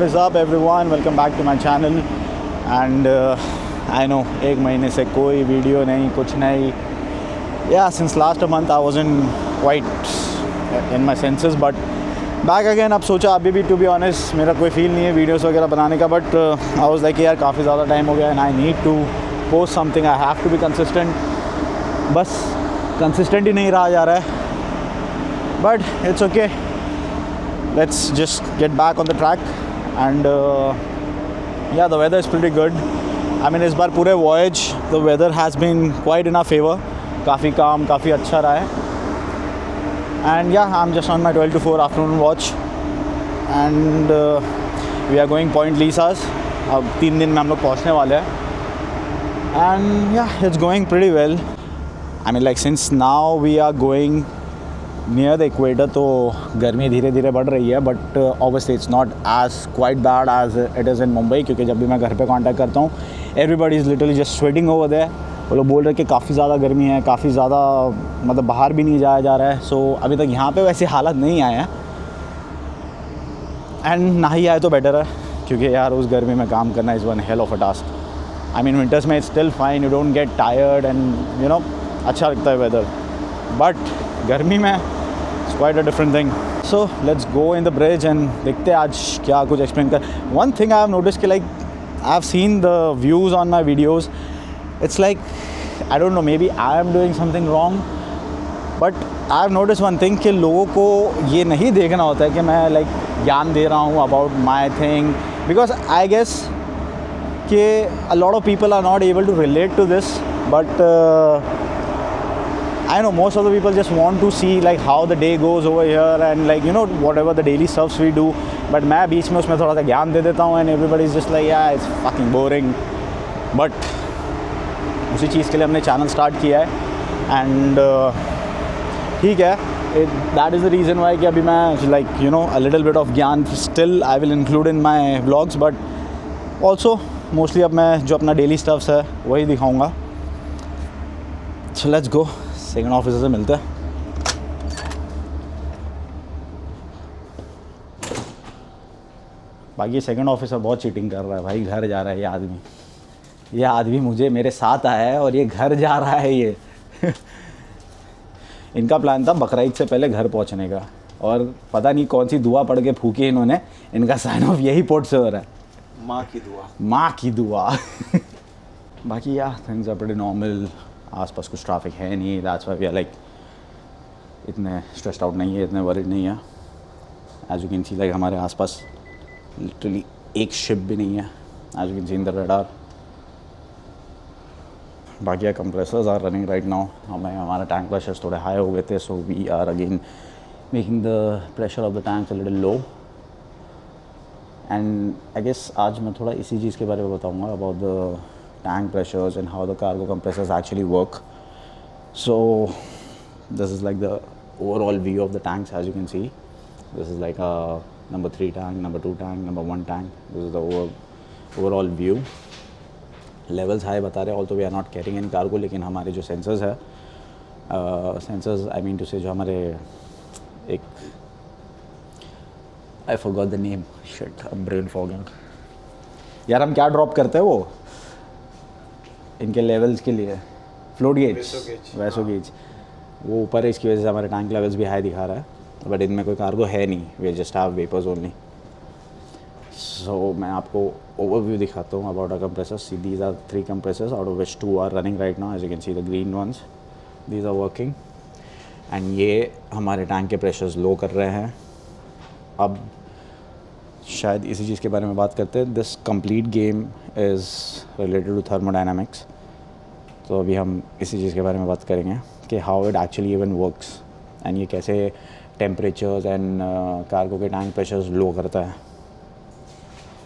What is up everyone, welcome back to my channel and I know एक महीने से कोई वीडियो नहीं, कुछ नहीं. Yeah, since last a month I wasn't quite in my senses but back again. अब सोचा अभी भी to be honest मेरा कोई फील नहीं है वीडियोस वगैरह बनाने का, but I was like यार काफ़ी ज़्यादा टाइम हो गया and I need to post something. I have to be consistent. बस consistent ही नहीं रहा जा रहा है, but it's okay. Let's just get back on the track and yeah, the weather is pretty good. I mean इस बार पूरे voyage the weather has been quite in our favor. काफ़ी काम, काफ़ी अच्छा रहा है. And yeah, I'm just on my 12 to 4 afternoon watch and we are going Point Lisas. अब 3 दिन में हम लोग पहुँचने वाले हैं and yeah, it's going pretty well. I mean like since now we are going near the equator तो गर्मी धीरे धीरे बढ़ रही है, but obviously it's not as quite bad as it is in Mumbai, क्योंकि जब भी मैं घर पे कांटेक्ट करता हूँ everybody is literally just sweating over there. वो लोग बोल रहे हैं कि काफ़ी ज़्यादा गर्मी है, काफ़ी ज़्यादा मतलब बाहर भी नहीं जाया जा रहा है. सो अभी तक यहाँ पे वैसे हालत नहीं आए हैं एंड ना ही आए तो बेटर है, क्योंकि यार उस गर्मी में काम करना is one hell of a task. I mean winters में it's still fine, you don't get tired and you know अच्छा लगता है वेदर, बट गर्मी में it's quite a different thing. So let's go in the bridge and देखते हैं आज क्या कुछ एक्सप्लेन कर. One thing I have noticed कि like I have seen the views on my videos. It's like I don't know, maybe I am doing something wrong, but I have noticed one thing कि लोगों को ये नहीं देखना होता है कि मैं like ज्ञान दे रहा हूँ about my thing, because I guess कि a lot of people are not able to relate to this, but I know most of the people just want to see like how the day goes over here and like you know whatever the daily stuffs we do, but मैं बीच में उसमें थोड़ा सा ज्ञान दे देता हूँ and everybody is just like yeah it's fucking boring. But उसी चीज़ के लिए हमने चैनल स्टार्ट किया है and ठीक है, that is the reason why कि अभी मैं like you know a little bit of ज्ञान still I will include in my vlogs, but also mostly अब मैं जो अपना daily stuffs है वही दिखाऊँगा. So let's go. Second officer से मिलते हैं. बाकी सेकेंड ऑफिसर बहुत चीटिंग कर रहा है भाई. घर जा रहा है ये आदमी मुझे मेरे साथ आया है और ये घर जा रहा है ये इनका प्लान था बकरीद से पहले घर पहुंचने का, और पता नहीं कौन सी दुआ पढ़ के फूकी इन्होंने. इनका साइन ऑफ यही पोर्ट से हो रहा है, माँ की दुआ बाकी या थिंग्स आर प्रीटी नॉर्मल. आसपास कुछ ट्रैफिक है नहीं, that's why we are like इतने स्ट्रेस्ड आउट नहीं है, इतने वरीड नहीं है. As you can see like हमारे आसपास लिटरली एक शिप भी नहीं है, as you can see in the radar. बाकी compressors are running right now. हमारा टैंक प्रेशर्स थोड़े हाई हो गए थे, so we are again making the pressure of the tanks a little low. And I guess आज मैं थोड़ा इसी चीज़ के बारे में बताऊँगा about the tank pressures and how the cargo compressors actually work. So this is like the overall view of the tanks. As you can see, this is like a number 3 tank, number 2 tank, number 1 tank. This is the overall view. Levels high बता रहे हैं, although we are not carrying any cargo, लेकिन हमारे जो sensors है sensors I mean to say जो हमारे एक I forgot the name, shit, I'm brain fogging. यार हम क्या ड्रॉप करते हैं वो इनके लेवल्स के लिए, फ्लोट गेज, वैसो गेज, वो ऊपर है, इसकी वजह से हमारे टैंक लेवल्स भी हाई दिखा रहा है. बट इनमें कोई कार्गो है नहीं, we just have vapours only. So मैं आपको ओवरव्यू दिखाता हूँ about a compressors. See these are 3 compressors out of which 2 are running right now. As you can see the green ones, these are working and ये हमारे tank के pressures लो कर रहे हैं. अब शायद इसी चीज़ के बारे में बात करते हैं. This complete game is related to thermodynamics. तो अभी हम इसी चीज़ के बारे में बात करेंगे कि how it actually even works and ये कैसे टेम्परेचर्स एंड कार्गो के टैंक प्रेशर्स लो करता है.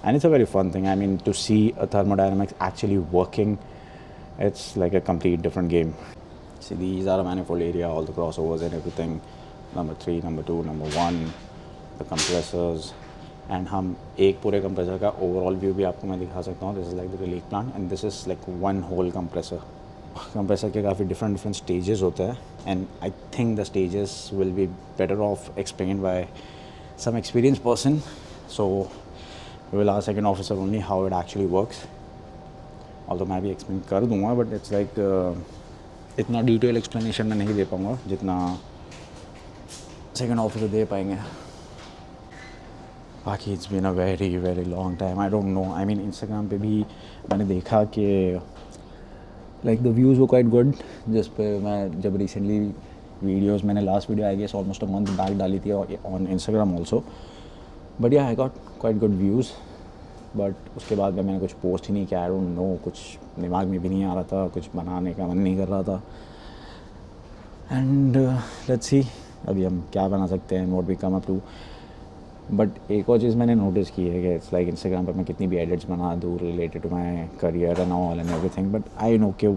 And it's a very fun thing. I mean to see a thermodynamics actually working, it's like a complete different game. See these are a manifold area, all the crossovers and everything. Number 3, number 2, number 1, the compressors. And हम एक पूरे compressor का overall view भी आपको मैं दिखा सकता हूँ. This is like the relief plant and this is like one whole compressor. Compressor के काफ़ी डिफरेंट स्टेजेस होते हैं and I think the stages will be better off explain by some experience person. So will ask second officer only how it actually works. Although मैं भी explain कर दूंगा, but it's like इतना detail explanation मैं नहीं दे पाऊँगा जितना second officer दे पाएंगे। बाकी it's been a very very long time, I don't know, I mean Instagram पे भी मैंने देखा कि लाइक द व्यूज़ वो क्वाइट गुड, जिस पे मैं जब रिसेंटली वीडियोस मैंने last video I guess almost a month back डाली थी on Instagram also, but yeah I got quite good views. But उसके बाद में मैंने कुछ पोस्ट ही नहीं किया, आई डोंट नो, कुछ दिमाग में भी नहीं आ रहा था, कुछ बनाने का मन नहीं कर रहा था। एंड लेट्स सी अभी हम क्या बना सकते हैं, what we come up to. But एक और चीज़ मैंने नोटिस की है कि इट्स लाइक इंस्टाग्राम पर मैं कितनी भी एडिट्स बना दूँ related to my career and all and everything, but I know कि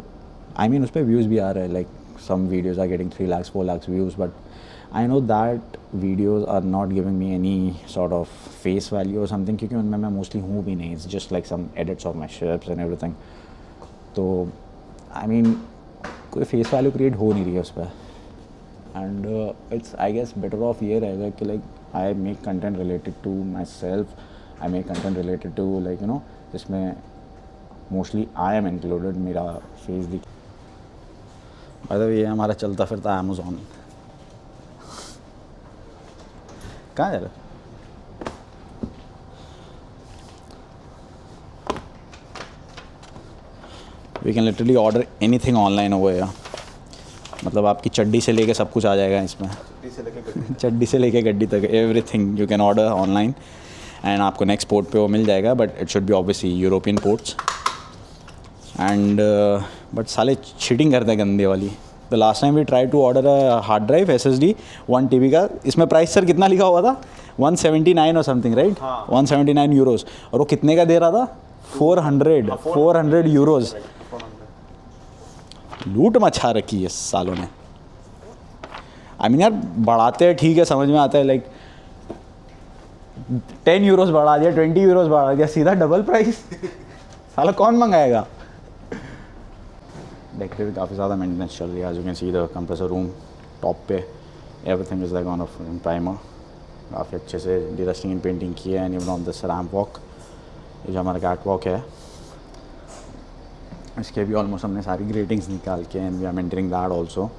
आई मीन उस पर व्यूज़ भी आ रहे हैं, like some videos are getting 3 lakhs 4 lakhs views, but I know that videos are not giving me any sort of face value or something, क्योंकि उनमें मैं mostly हूँ भी नहीं, it's just like some edits of my ships and everything। तो I mean कोई face value create हो नहीं रही है उस पर, and it's I guess better off ये रहेगा कि like I make content related to myself, I make content related to like you know जिसमें mostly I am included, मेरा face दिखे। मतलब ये हमारा चलता फिरता अमेज़ॉन। कहाँ जा रहा है? We can literally order anything online over here. मतलब आपकी चड्डी से लेके सब कुछ आ जाएगा इसमें, चड्डी से लेके गड्डी तक everything you can order online, and आपको नेक्स्ट पोर्ट पे वो मिल जाएगा, but it should be obviously European ports. And but साले चीटिंग करते हैं गंदे वाली। The last time we try to order a hard drive SSD 1 TB का, इसमें प्राइस सर कितना लिखा हुआ था 179 और समथिंग राइट, 179 यूरोज़, और वो कितने का दे रहा था 400 यूरोज़। लूट मचा रखी है सालों ने। आई मीन यार बढ़ाते हैं ठीक है, समझ में आता है, लाइक 10 यूरोज़ बढ़ा दिया, 20 यूरोज़ बढ़ा दिया, सीधा डबल प्राइस। साला कौन मंगाएगा। डेक पे भी काफ़ी ज़्यादा मेंटेनेंस चल रही है, as you can see the compressor room top पे everything is like on off primer, काफ़ी अच्छे से डीरस्टिंग एंड पेंटिंग की है। And even on this ramp walk, ये जो हमारा कैट वॉक है, इसके भी ऑलमोस्ट हमने सारी ग्रेटिंग्स निकाल के and we are maintaining that also,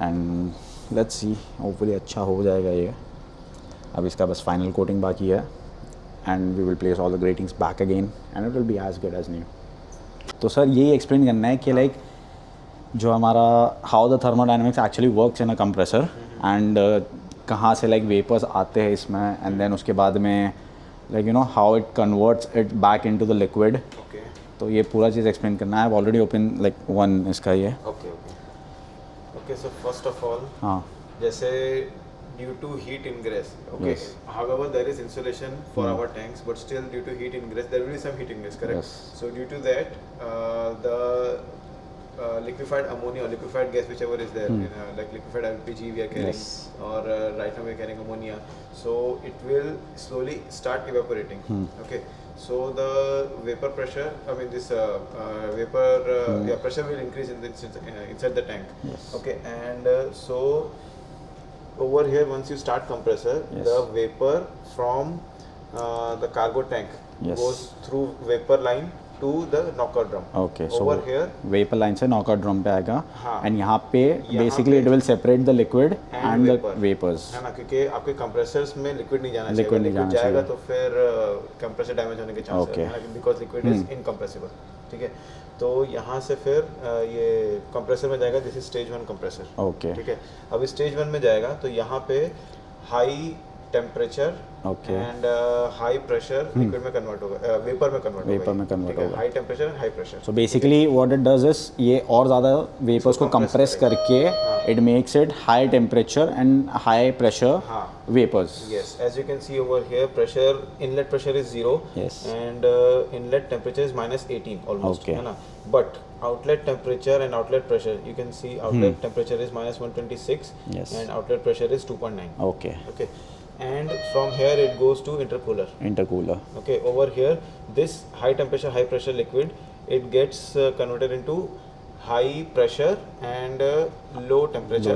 and let's see hopefully अच्छा हो जाएगा ये। अब इसका बस फाइनल कोटिंग बाकी है, and we will place all the gratings back again and it will be as good as new. तो सर यही एक्सप्लेन करना है कि लाइक जो हमारा how the thermodynamics actually works in a compressor, and कहाँ से लाइक वेपर्स आते हैं इसमें, एंड देन उसके बाद में like you know how it converts it back into the liquid. तो ये पूरा चीज़ एक्सप्लेन करना है। ऑलरेडी ओपन लाइक वन इसका ये okay so first of all, हाँ, जैसे due to heat ingress, okay, yes. however there is insulation for our tanks, but still due to heat ingress there will be some heat ingress, correct? Yes. So due to that the liquefied ammonia or liquefied gas, whichever is there, like liquefied LPG we are carrying, Yes. or right now we are carrying ammonia, so it will slowly start evaporating. Okay, so the vapor pressure, I mean this vapor pressure will increase in inside the tank. Yes. Okay, and so over here once you start compressor, Yes. the vapor from the cargo tank Yes. goes through vapor line to the knockout drum. Okay, over so here vapour line से knockout drum पे आएगा, हाँ, and यहाँ पे basically पे it will separate the liquid and the vapor. Vapours, है ना, क्योंकि आपके कंप्रेसर्स में लिक्विड नहीं जाना चाहिए। Liquid नहीं जाना जाएगा चाहिए। तो फिर कंप्रेसर डैमेज होने के चांसेस Okay. है, बिकॉज लिक्विड इज इनकम्प्रेसिबल। ठीक है, तो यहाँ से फिर ये कंप्रेसर में जाएगा, this is stage 1 compressor. Okay, ठीक है, अब स्टेज 1 में जाएगा तो यहाँ पे high temperature Okay. And high pressure liquid में कन्वर्ट होगा, वेपर में कन्वर्ट होगा। Vapor में convert होगा। High temperature and high pressure. So basically what it does is ये और ज़्यादा वेपर्स को कंप्रेस करके it makes it high temperature and high pressure vapours. Yes, as you can see over here, pressure, inlet pressure is 0, Yes. and inlet temperature is -18 almost, Okay. है ना? But outlet temperature and outlet pressure, you can see outlet temperature is -126, Yes. and outlet pressure is 2.9. Okay, Okay, and from here it goes to intercooler. Intercooler, Okay, over here, this high temperature, high pressure liquid, it gets converted into high pressure and low temperature,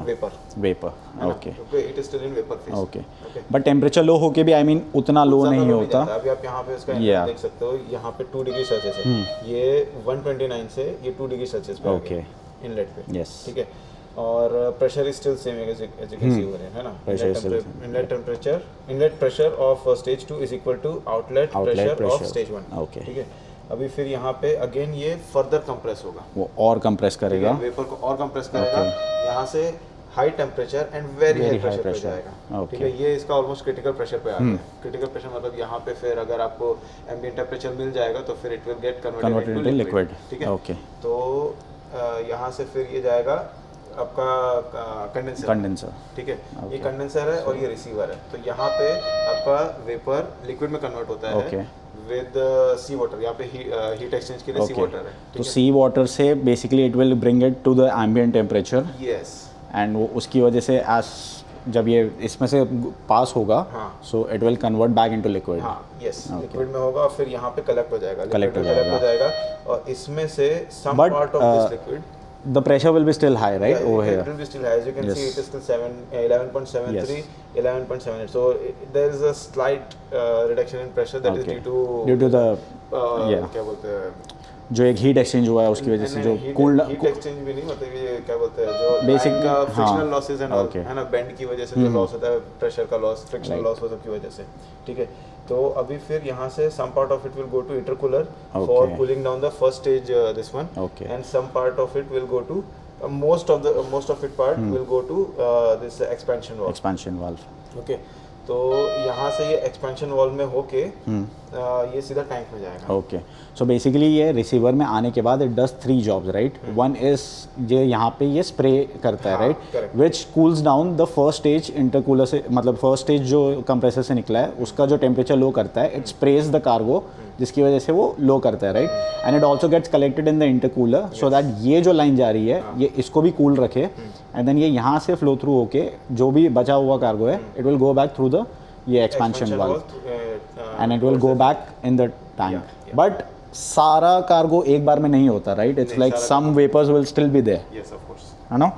vapor. Vapour है ना? Okay क्योंकि it is still in vapor phase. Okay Okay. But temperature low होके भी I mean उतना लो ज़्यादा नहीं low होता जाता। अभी आप यहाँ पे इसका Yeah. देख सकते हो, यहाँ पे 2 डिग्री सेल्सियस है, ये 129 से ये 2 डिग्री सेल्सियस पे आ Okay. गया इनलेट पे। Yes. ठीक है, और pressure is still same as you can see over है ना? Pressure is still inlet pressure of stage 2 is equal to outlet pressure of pressure. Stage 1। Okay. ठीक है, अभी फिर यहाँ पे अगेन ये फर्दर कंप्रेस होगा, वो और कंप्रेस करेगा वेपर को और कंप्रेस करेगा, यहाँ से high temperature and very high pressure पे pressure. जाएगा। Okay. ठीक है, ये इसका ऑलमोस्ट क्रिटिकल प्रेशर पे आ गया। क्रिटिकल प्रेशर मतलब यहाँ पे फिर अगर आपको एम्बिएंट टेम्परेचर मिल जाएगा तो फिर it will get converted converted into into liquid ठीक है, ओके तो यहाँ से फिर ये जाएगा आपका कंडेंसर। ठीक है, ये कंडेंसर है और ये रिसीवर है। तो यहाँ पे आपका वेपर लिक्विड में कन्वर्ट होता है Okay. With C water. यहाँ पे हीट एक्सचेंज के लिए सी वाटर है। तो सी वाटर से basically it will bring it to the ambient temperature yes, and वो उसकी वजह से एज जब ये इसमें से पास होगा हाँ। So it will convert back into liquid हाँ यस, लिक्विड में होगा और फिर यहाँ पे कलेक्ट हो जाएगा, Collect लिक्विड हो में कलेक्ट हो जाएगा और इसमें से सम But, part of this liquid the pressure will be still high right over here it will be still high. As you can see, Yes. it is still 11.73, 11.78. So there is a slight reduction in pressure that is Okay. due to the to क्या बोलते हैं, जो एक heat exchange हुआ है उसकी वजह से जो कूल हीट एक्सचेंज भी नहीं, मतलब ये क्या बोलते हैं जो Basic- line का हाँ, फ्रिक्शनल लॉसेस एंड okay. है ना, बेंड की वजह से जो लॉस होता है, प्रेशर का लॉस, फ्रिक्शनल लॉस वो सब की वजह से। ठीक है, तो अभी फिर यहाँ से some part of it will go to intercooler for Okay. Cooling down the first stage this one, Okay. And some part of it will go to most of it part will go to this expansion valve. Expansion valve Okay, तो यहाँ से ये expansion valve में होके ये सीधा tank में जाएगा। ओके सो बेसिकली ये रिसीवर में आने के बाद it does 3 jobs right. One is ये यहाँ पे ये स्प्रे करता है हाँ, right, correct. Which cools down the first stage intercooler से, मतलब फर्स्ट स्टेज जो कंप्रेसर से निकला है उसका जो टेम्परेचर लो करता है, इट स्प्रेज द कार्गो जिसकी वजह से वो लो करता है right, and it also gets collected in the intercooler so that ये जो लाइन जा रही है ये इसको भी कूल रखे, एंड देन ये यहाँ से फ्लो थ्रू होके जो भी बचा हुआ कार्गो है it will go back through the ये expansion valve and it will go back in the tank. But सारा कार्गो एक बार में नहीं होता right, it's like some vapours will still be there, Yes, of course. है ना।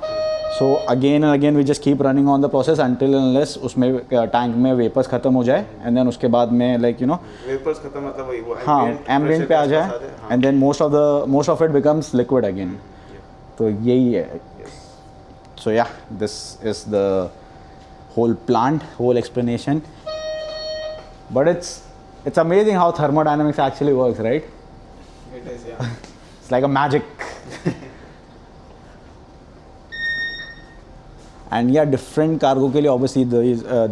So again and again we just keep running on the process until unless उसमें tank में वेपर्स खत्म हो जाए, एंड देन उसके बाद में लाइक यू नो Vapors खत्म मतलब वही वो हाँ ambient एम्बिएंट pressure पे आ के जाए, आसपास हाँ। And then most of it becomes liquid again. तो यही है, Yes. So yeah this is the whole plant, whole explanation, but it's amazing how thermodynamics actually works, right? It is, yeah. It's like a magic. And yeah, different cargo के लिए obviously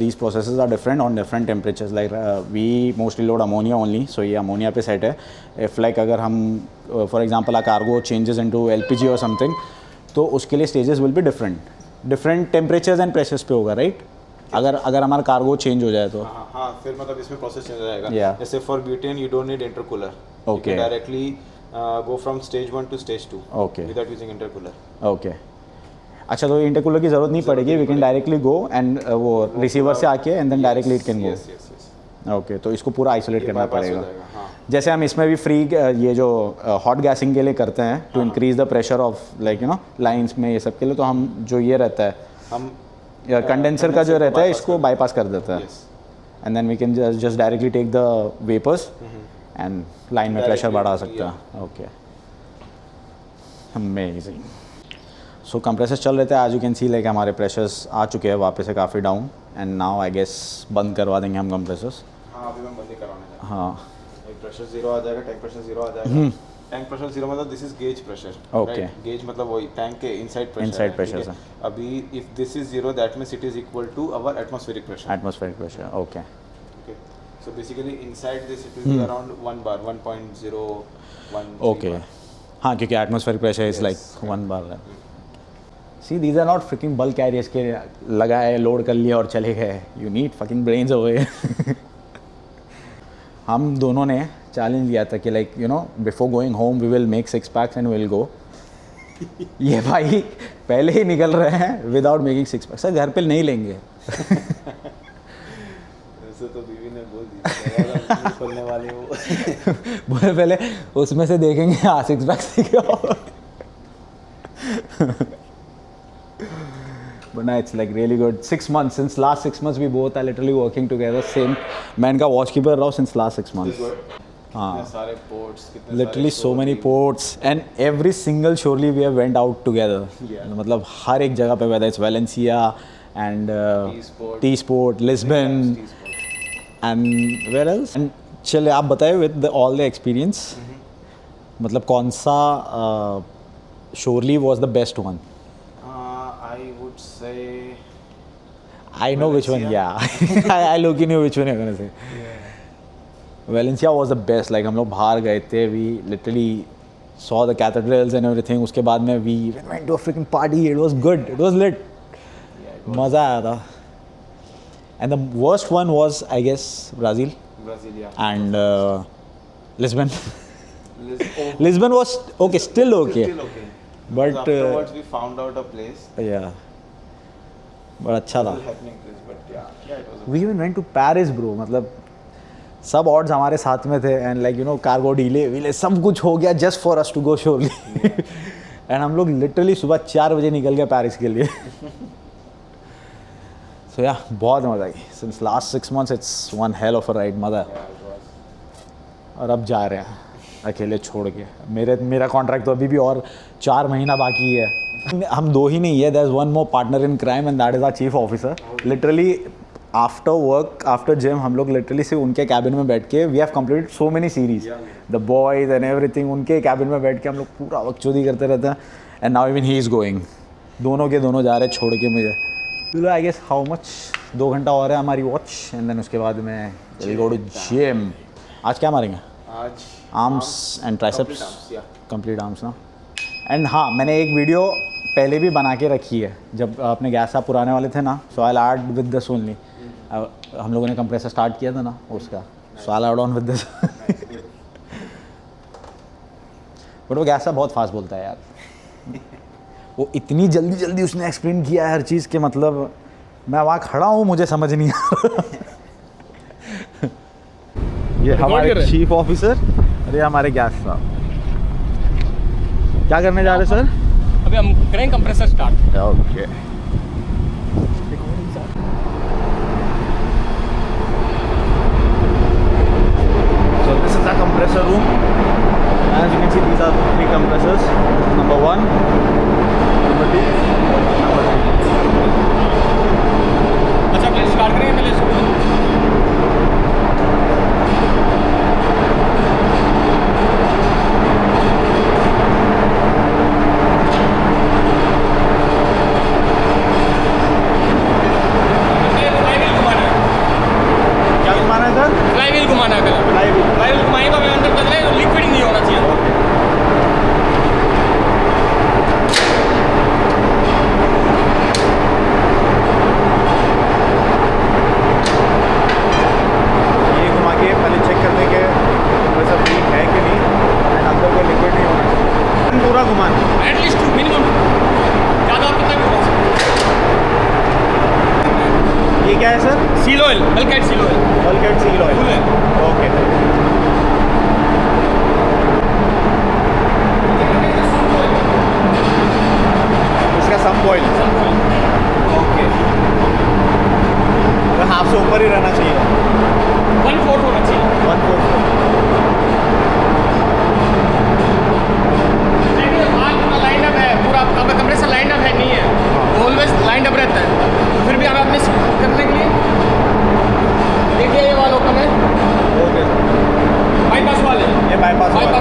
these processes are different on different temperatures. Like we mostly load ammonia only, so ये ammonia पे set है. If like अगर हम for example a cargo changes into LPG or something, तो उसके लिए stages will be different temperatures and pressures पे होगा, right? अगर हमारा कार्गो चेंज हो जाए तो हाँ फिर मतलब इसमें प्रोसेस चेंज हो जाएगा। Yeah. जैसे for butane you don't need intercooler, Okay. Directly go from stage 1 to stage 2 Okay. Without using intercooler. Okay अच्छा, तो इंटरकूलर की ज़रूरत नहीं पड़ेगी, we can directly go and वो रिसीवर से आके and then directly it can yes yes yes, go. Okay, तो इसको पूरा आइसोलेट करना पड़ेगा, हाँ जैसे हम इसमें भी फ्री ये जो हॉट गैसिंग के लिए करते हैं to increase the pressure of like you know lines में, ये सब के लिए तो हम जो ये रहता है हम कंडेंसर का जो रहता है इसको बाईपास कर देता है, yes and then we can just directly take the vapours and line में प्रेशर बढ़ा सकते हैं। Okay, amazing. सो कंप्रेसर्स चल रहे थे, आज यू कैन सी लाइक हमारे प्रेशर्स आ चुके हैं वापस से काफ़ी down, and now I guess बंद करवा देंगे हम कंप्रेसर्स। हाँ अभी मैं बंदी करवाने जा रहा हाँ हूँ। प्रेशर जीरो आ जाएगा, टैंक प्रेशर जीरो आ जाएगा। टैंक प्रेशर जीरो मतलब this is gauge pressure. Okay. Gauge मतलब वही टैंक के इनसाइड प्रेशर। Inside pressure से। अभी if this is zero that means it is equal to our atmospheric pressure. Atmospheric pressure, okay Okay. So basically inside this it will be around 1 bar, 1.01. Okay. हाँ, क्योंकि atmospheric pressure is like 1 bar. See these are not freaking bulk carriers के लगाए load कर लिया और चले गए, you need fucking brains हुए। हम दोनों ने चैलेंज लिया था कि like you know before going home we will make 6 packs and will go. ये भाई पहले ही निकल रहे हैं विदाउट मेकिंग 6 पैक्स। सर घर पे नहीं लेंगे। ऐसे तो बीवी ने बोल दिया खोलने वाले वो। बोले पहले उसमें से देखेंगे, हाँ 6 पैक्स दिखाओ। But no, it's like really good. 6 months. Since last 6 months, we both are literally working together. Same. मैं इनका watchkeeper रहा हूँ since last 6 months. कितने सारे ports, कितने Literally सारे so many ports and every single surely we have went out together. Yeah. मतलब हर एक जगह पे, whether it's Valencia and T-Sport. T-Sport, Lisbon and where else? And चलिए आप बताइए with all the experience. मतलब कौन सा surely was the best one? I would say I know which one. Valencia. Yeah, I look in you which one you're gonna say. Valencia was the best. Like हम लोग बाहर गए थे. We literally saw the cathedrals and everything. उसके बाद में we went to a freaking party. It was good. It was lit. मज़ा आया था. And the worst one was, I guess, Brazil Brasilia. and Lisbon. Oh, Lisbon was okay, still okay. still okay. But Afterwards we found out a place. yeah, but अच्छा था. Still happening place, but yeah, it was. We even went to Paris, bro. मतलब सब odds हमारे साथ में थे and like you know cargo delay सब कुछ हो गया just for us to go surely. and हम लोग literally सुबह 4 बजे निकल गए पेरिस के लिए. So yeah, बहुत मज़ा आई. Since last 6 months it's one hell of a ride. मज़ा. Yeah, it was. और अब जा रहे हैं अकेले छोड़ के. मेरा कॉन्ट्रैक्ट तो अभी भी और 4 महीना बाकी है. हम दो ही नहीं है. There's one more partner in crime and that is our chief officer. Literally after work, after gym, हम लोग literally सिर्फ उनके कैबिन में बैठ के we have completed so many series. The boys and everything उनके कैबिन में बैठ के हम लोग पूरा बकचोदी करते रहते हैं. And now even he is going. दोनों के दोनों जा रहे छोड़ के मुझे. चलो I guess how much 2 घंटा और है हमारी वॉच and then उसके बाद में we'll go to gym. आज क्या मारेंगे? आज arms and triceps. complete arms, yeah. Complete arms ना. एंड हाँ, मैंने एक वीडियो पहले भी बना के रखी है जब अपने गैस साहब पुराने वाले थे ना. So I add with this only. हम लोगों ने कंप्रेसर स्टार्ट किया था ना उसका. So I add on with this. But वो गैस साहब बहुत फास्ट बोलता है यार. वो इतनी जल्दी जल्दी उसने एक्सप्लेन किया है हर चीज़ के. मतलब मैं वहाँ खड़ा हूँ, मुझे समझ नहीं आ रहा. ये हमारे चीफ ऑफिसर और ये हमारे गैस साहब. क्या करने जा रहे सर? अभी हम करेंगे compressor start. Okay. So this is our compressor room. As you can see, these are the 3 compressors. Number 1, number 2, number 3. अच्छा पहले स्टार्ट करेंगे पहले इसको. क्या घुमाना है सर? फ्लाईव्हील घुमाना है पहले. फ्लाईव्हील घुमाएंगे तो हमें अंदर पता चले लिक्विड नहीं होना चाहिए. ये घुमा के पहले चेक कर लेंगे वैसा फ्री है कि नहीं. एंड अंदर कोई लिक्विड नहीं होना चाहिए. पूरा घुमाना. At least 2 minimum. ज़्यादा आप कितना भी घुमा सकते. ये क्या है sir? Seal oil, bulkhead seal oil. Bulkhead seal oil. Full है. ओके. इसका सम ऑयल. ओके. तो हाफ से ऊपर ही रहना चाहिए. 1/4 होना चाहिए. 1/4. देखिए हाथ पूरा लाइन अप है. पूरा आपका कंप्रेसर लाइन अप है नहीं है. ऑलवेज लाइन अप रहता है. फिर भी हमें अपने करने के लिए देखिए ये वाला ओपन है. ओके. बाईपास वाले. ये बाईपास वाले.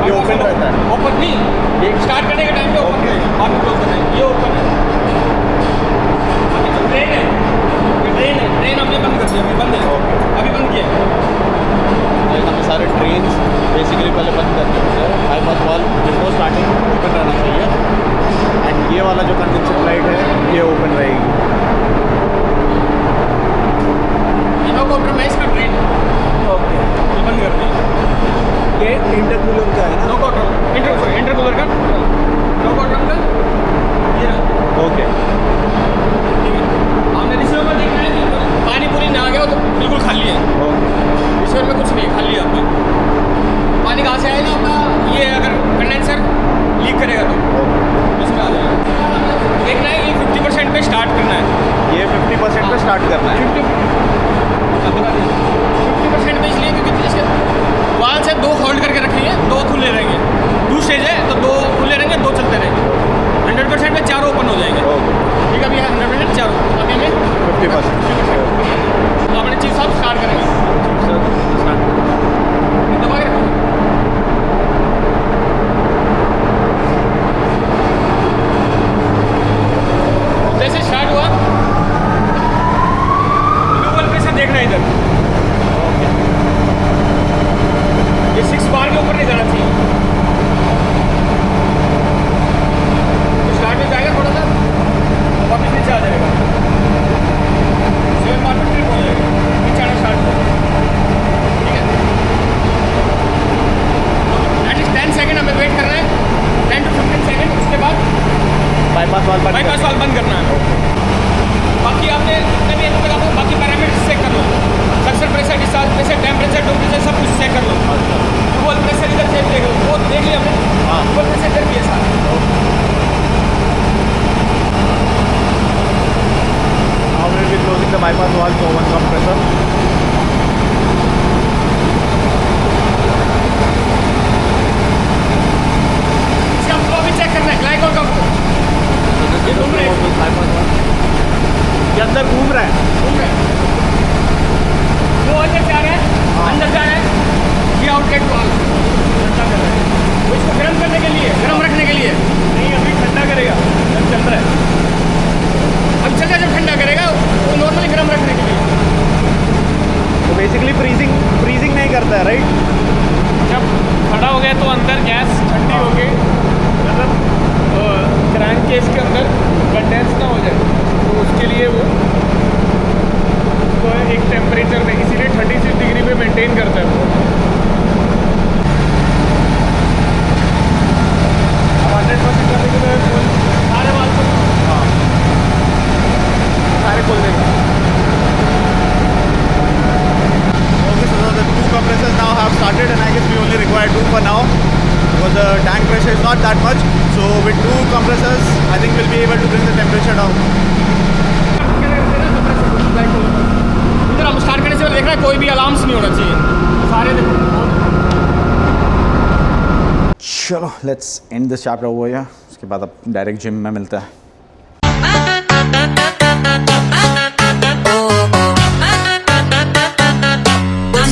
ये ओपन रहता है. ओपन नहीं. ये स्टार्ट करने के टाइम पे ओपन है. बाद में क्लोज करना है. ये ओपन है. अभी जो ड्रेन है, ये ड्रेन है. ड्रेन हमने बंद कर दिया. अभी बंद है. अभी बंद किया. हमें सारे ट्रेन्स बेसिकली पहले बंद करने होते हैं. बाईपास वाल बिफोर स्टार्टिंग ओपन रहना चाहिए. एंड ये वाला जो कंडेंसर लाइट है ये ओपन रहेगी. नो कॉम्प्रोमाइज का ड्रेन. ओके. ये बंद कर दिया. ये इंटरकूलर का है ना? नो कॉन्ट्रोल इंटरकूलर का. नो कॉन्ट्रोल का ये रहा. ओके. ठीक है. हमने रिसीवर में देखना है कि पानी पूरी ना आ गया हो तो बिल्कुल खाली है. रिसीवर में कुछ नहीं है, खाली है आपका. पानी कहाँ से आएगा आपका? ये अगर कंडेंसर लीक करेगा तो बाईपास वाल बंद बाईपास वाल बंद करना है। बाकी आपने जितने भी तक आपको बाकी पैरामीटर्स चेक कर लो, suction pressure, discharge pressure, temperature, temperature सब कुछ चेक कर लो। फ्यूल प्रेशर इधर चेक देख लो, वो देख लिया हमने। हाँ। फ्यूल प्रेशर इधर भी है सारा। Now we will be closing the bypass valve for one compressor. इसका फ्लो भी चेक करना है, ग्लाइकोल का फ्लो घूम रहे हैं, ये अंदर घूम रहा है। घूम रहे हैं। वो अंदर जा रहा है, अंदर जा रहा है, ये आउटलेट वाल्व ठंडा कर रहा है। वो इसको गर्म करने के लिए, गर्म रखने के लिए नहीं, अभी ठंडा करेगा जब चल रहा है। अब चल रहा है, जब ठंडा करेगा वो नॉर्मली गर्म रखने के लिए। तो बेसिकली फ्रीजिंग नहीं करता है, राइट? जब खड़ा हो गया तो अंदर गैस ठंडी हो गई, मतलब क्रैंक केस के अंदर कंडेंस ना हो जाए, तो उसके लिए वो उसको एक टेम्परेचर में, इसीलिए 36 डिग्री पे मेंटेन करता है वो। अब 100% करने के लिए सारे वाल को सारे खोल देंगे। Okay, so the two compressors now have started, and I guess we only require two for now because the tank pressure is not that much. So with two compressors, I think we'll be able to bring the temperature down. इधर हम start करने से पहले देख रहे हैं कोई भी अलार्म्स नहीं होना चाहिए, सारे देखो। चलो let's end this chapter over here. उसके बाद अब डायरेक्ट जिम में मिलता है।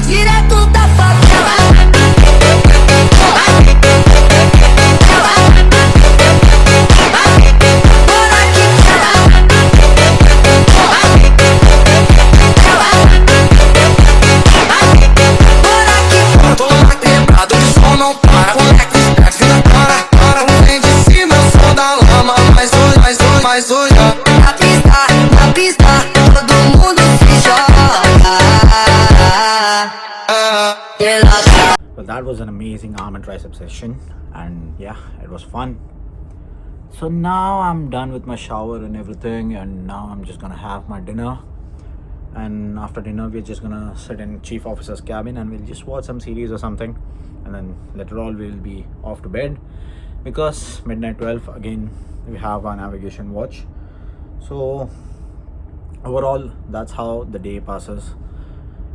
Direto da favela. Bora que tô na quebrada, o som não para. Moleque, desce na cara, para. Vem de cima, eu sou da lama. Mas hoje, na pista, todo mundo se joga. Well, that was an amazing arm and tricep session, and yeah, it was fun. So now I'm done with my shower and everything, and now I'm just gonna have my dinner. And after dinner, we're just gonna sit in chief officer's cabin and we'll just watch some series or something. And then later on, we'll be off to bed because midnight 12 again we have our navigation watch. So overall, that's how the day passes.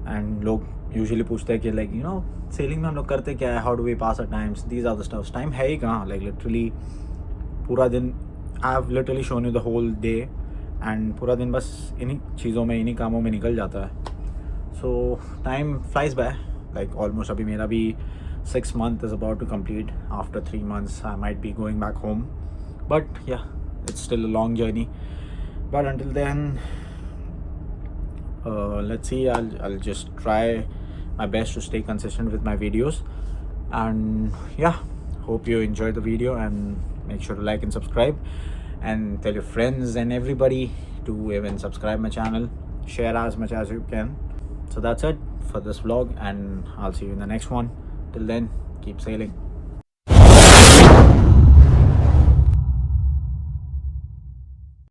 And लोग usually पूछते हैं कि like you know sailing में हम लोग करते क्या है, how do we pass our times, these are the stuffs. Time है ही कहाँ, like literally पूरा दिन I have literally shown you the whole day and पूरा दिन बस इन्हीं चीज़ों में, इन्हीं कामों में निकल जाता है. So time flies by, like almost अभी मेरा भी 6 month is about to complete. After 3 months I might be going back home, but yeah, it's still a long journey. But until then, let's see, I'll just try my best to stay consistent with my videos. And yeah, hope you enjoyed the video, and make sure to like and subscribe, and tell your friends and everybody to even subscribe my channel, share as much as you can. So that's it for this vlog, and I'll see you in the next one. Till then, keep sailing.